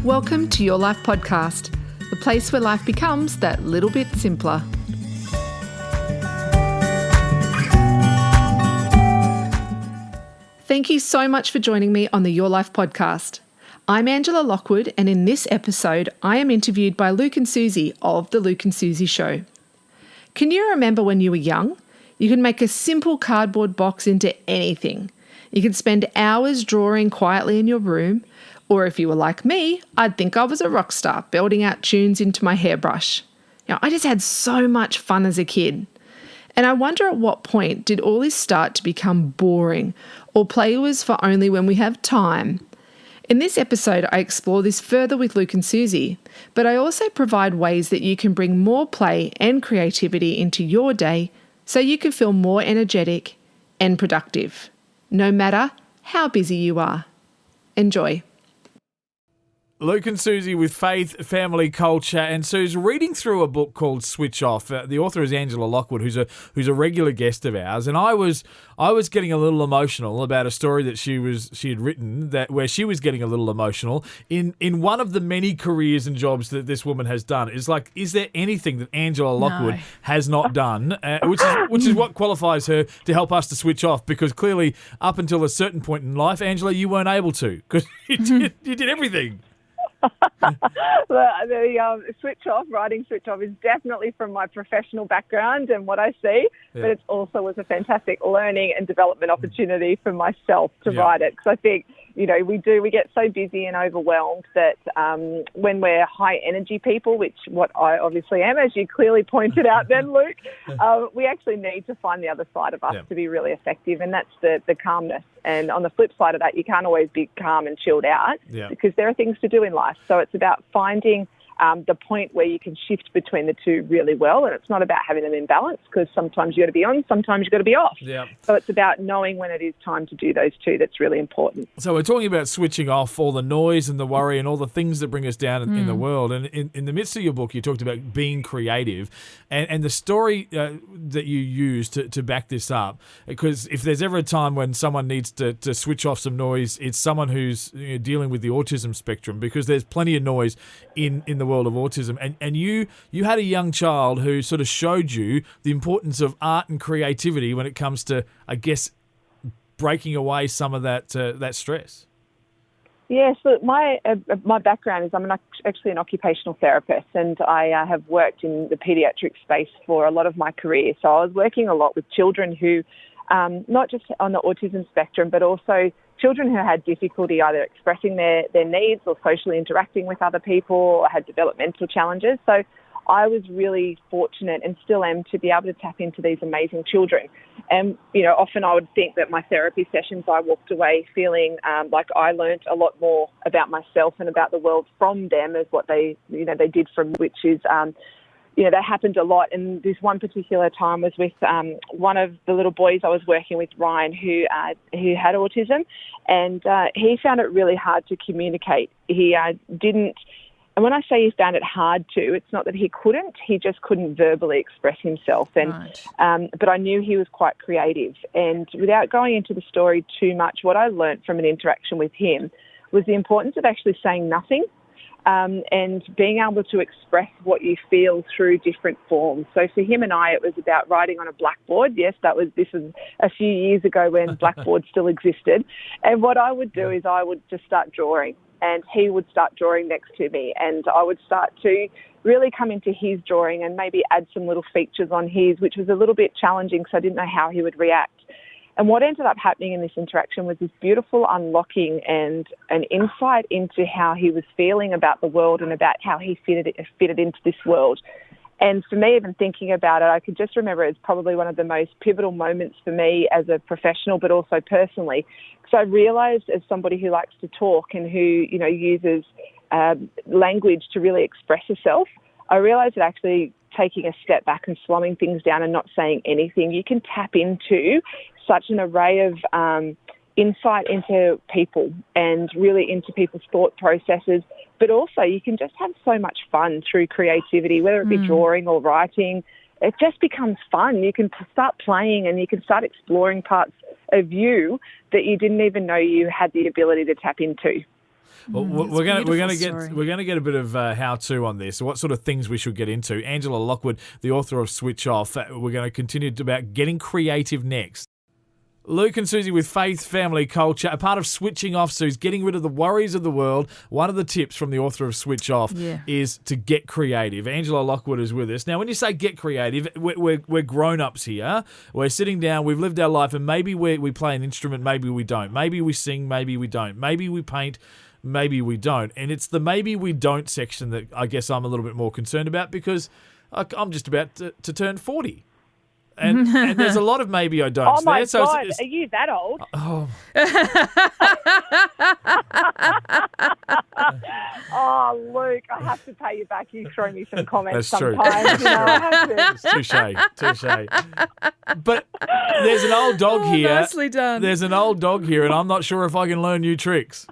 Welcome to Your Life Podcast, the place where life becomes that little bit simpler. Thank you so much for joining me on the Your Life Podcast. I'm Angela Lockwood, and in this episode, I am interviewed by Luke and Susie of The Luke and Susie Show. Can you remember when you were young? You could make a simple cardboard box into anything. You could spend hours drawing quietly in your room, or if you were like me, I'd think I was a rock star belting out tunes into my hairbrush. I just had so much fun as a kid. And I wonder at what point did all this start to become boring, or play was for only when we have time? In this episode, I explore this further with Luke and Susie, but I also provide ways that you can bring more play and creativity into your day so you can feel more energetic and productive, no matter how busy you are. Enjoy. Luke and Susie with faith, family, culture, and Sue's reading through a book called Switch Off. The author is Angela Lockwood, who's a regular guest of ours, and I was getting a little emotional about a story that she had written where she was getting a little emotional in one of the many careers and jobs that this woman has done. It's like, is there anything that Angela Lockwood has not done, which is what qualifies her to help us to switch off? Because clearly, up until a certain point in life, Angela, you weren't able to because you did everything. The writing switch off is definitely from my professional background and what I see, but it also was a fantastic learning and development opportunity for myself to write it. Because I think, we get so busy and overwhelmed that when we're high energy people, which what I obviously am, as you clearly pointed out then, Luke, we actually need to find the other side of us to be really effective, and that's the calmness. And on the flip side of that, you can't always be calm and chilled out because there are things to do in life. So it's about finding the point where you can shift between the two really well. And it's not about having them in balance because sometimes you got to be on, sometimes you got to be off. Yep. So it's about knowing when it is time to do those two. That's really important. So we're talking about switching off all the noise and the worry and all the things that bring us down in the world. And in the midst of your book, you talked about being creative and the story that you use to back this up. Because if there's ever a time when someone needs to switch off some noise, it's someone who's dealing with the autism spectrum, because there's plenty of noise in the world of autism, and you had a young child who sort of showed you the importance of art and creativity when it comes to, I guess, breaking away some of that stress. Yes, my background is I'm actually an occupational therapist, and I have worked in the paediatric space for a lot of my career. So I was working a lot with children who, not just on the autism spectrum, but also children who had difficulty either expressing their needs or socially interacting with other people or had developmental challenges. So I was really fortunate and still am to be able to tap into these amazing children. And, often I would think that my therapy sessions, I walked away feeling like I learnt a lot more about myself and about the world from them as what they did from me, which is that happened a lot. And this one particular time was with one of the little boys I was working with, Ryan, who had autism, and he found it really hard to communicate. He didn't, and when I say he found it hard to, it's not that he just couldn't verbally express himself. And right. But I knew he was quite creative. And without going into the story too much, what I learned from an interaction with him was the importance of actually saying nothing. And being able to express what you feel through different forms. So for him and I, it was about writing on a blackboard. Yes, this was a few years ago when blackboard still existed. And what I would do is I would just start drawing, and he would start drawing next to me, and I would start to really come into his drawing and maybe add some little features on his, which was a little bit challenging because I didn't know how he would react. And what ended up happening in this interaction was this beautiful unlocking and an insight into how he was feeling about the world and about how he fitted into this world. And for me, even thinking about it, I could just remember it as probably one of the most pivotal moments for me as a professional, but also personally. Because I realised, as somebody who likes to talk and who, uses language to really express herself, I realised that actually taking a step back and slowing things down and not saying anything, you can tap into such an array of insight into people and really into people's thought processes. But also you can just have so much fun through creativity, whether it be drawing or writing. It just becomes fun. You can start playing and you can start exploring parts of you that you didn't even know you had the ability to tap into. Well, we're going to get a bit of how-to on this. What sort of things we should get into. Angela Lockwood, the author of Switch Off. We're going to continue about getting creative next. Luke and Susie with Faith, Family, Culture. A part of switching off, Suze, getting rid of the worries of the world. One of the tips from the author of Switch Off is to get creative. Angela Lockwood is with us. Now, when you say get creative, we're grown-ups here. We're sitting down, we've lived our life, and maybe we play an instrument, maybe we don't. Maybe we sing, maybe we don't. Maybe we paint, maybe we don't. And it's the maybe we don't section that I guess I'm a little bit more concerned about, because I'm just about to turn 40. And there's a lot of maybe I don't. Oh, my there. God. Are you that old? Oh. Oh, Luke, I have to pay you back. You throw me some comments That's true. sometimes. I have to. Touche. But there's an old dog here. Nicely done. There's an old dog here, and I'm not sure if I can learn new tricks.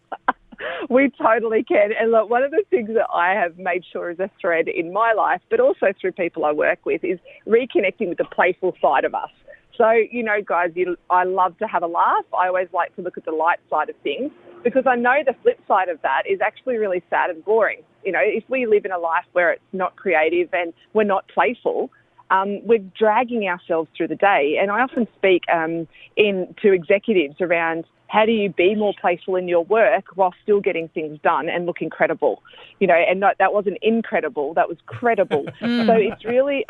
We totally can. And look, one of the things that I have made sure is a thread in my life, but also through people I work with, is reconnecting with the playful side of us. So, guys, I love to have a laugh. I always like to look at the light side of things, because I know the flip side of that is actually really sad and boring. If we live in a life where it's not creative and we're not playful, we're dragging ourselves through the day. And I often speak to executives around, how do you be more playful in your work while still getting things done and look incredible? And that wasn't incredible, that was credible. So it's really,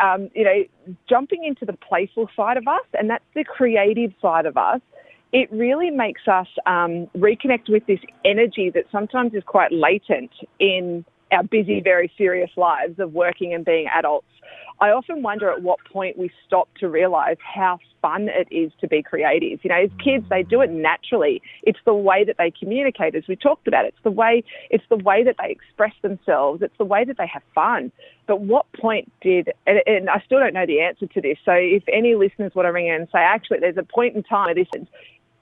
jumping into the playful side of us, and that's the creative side of us. It really makes us reconnect with this energy that sometimes is quite latent in our busy, very serious lives of working and being adults. I often wonder at what point we stop to realise how fun it is to be creative. As kids, they do it naturally. It's the way that they communicate, as we talked about. It's the way that they express themselves. It's the way that they have fun. But what point and I still don't know the answer to this, so if any listeners want to ring in and say, actually, there's a point in time,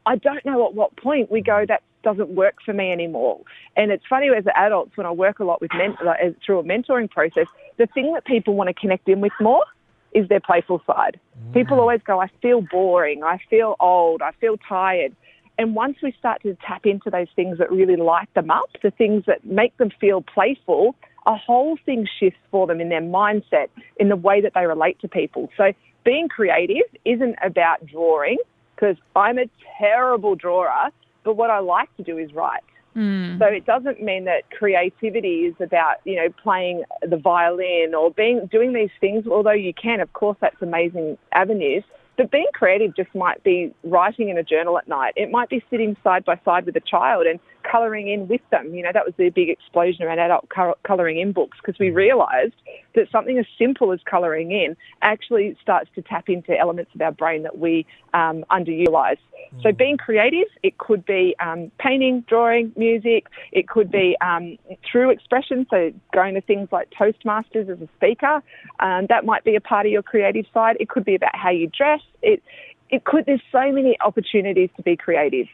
I don't know at what point we go, that doesn't work for me anymore. And it's funny, as adults, when I work a lot with through a mentoring process, the thing that people want to connect in with more is their playful side. People always go, I feel boring, I feel old, I feel tired. And once we start to tap into those things that really light them up, the things that make them feel playful, a whole thing shifts for them in their mindset, in the way that they relate to people. So being creative isn't about drawing, because I'm a terrible drawer, but what I like to do is write. So it doesn't mean that creativity is about, playing the violin or doing these things, although you can, of course, that's amazing avenues. But being creative just might be writing in a journal at night. It might be sitting side by side with a child and colouring in with them. That was the big explosion around adult colouring in books, because we realised that something as simple as colouring in actually starts to tap into elements of our brain that we underutilise. So being creative, it could be painting, drawing, music. It could be through expression, so going to things like Toastmasters as a speaker. That might be a part of your creative side. It could be about how you dress. There's so many opportunities to be creative.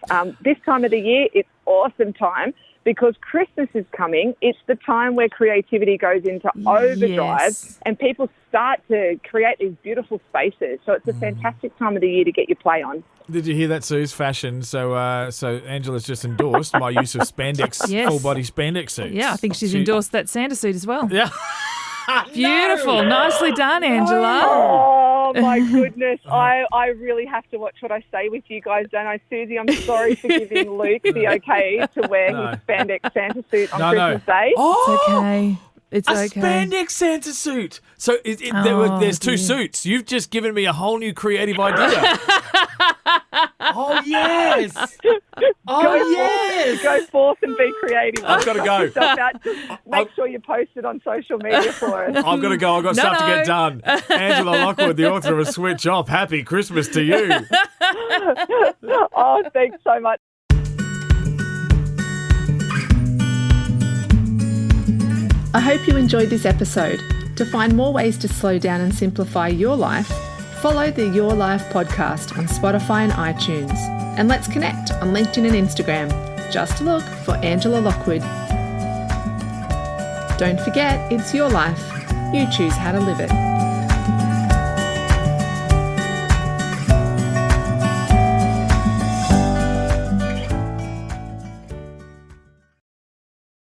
This time of the year, it's awesome time, because Christmas is coming. It's the time where creativity goes into overdrive, and people start to create these beautiful spaces. So it's a fantastic time of the year to get your play on. Did you hear that, Suze? Fashion. So Angela's just endorsed my use of spandex, full-body spandex suits. Yeah, I think she's endorsed that Santa suit as well. Yeah. Beautiful. Nicely done, Angela. Oh, my goodness. I really have to watch what I say with you guys, don't I, Susie? I'm sorry for giving Luke the okay to wear his spandex Santa suit on Christmas Day. Oh, it's okay. It's a okay. spandex Santa suit. So there's two suits. You've just given me a whole new creative idea. Oh, yes. Go forth and be creative. I've got to go. Just make sure you post it on social media for us. I've got to go. I've got stuff to get done. Angela Lockwood, the author of Switch Off. Happy Christmas to you. Oh, thanks so much. I hope you enjoyed this episode. To find more ways to slow down and simplify your life, follow the Your Life podcast on Spotify and iTunes. And let's connect on LinkedIn and Instagram. Just look for Angela Lockwood. Don't forget, it's your life. You choose how to live it.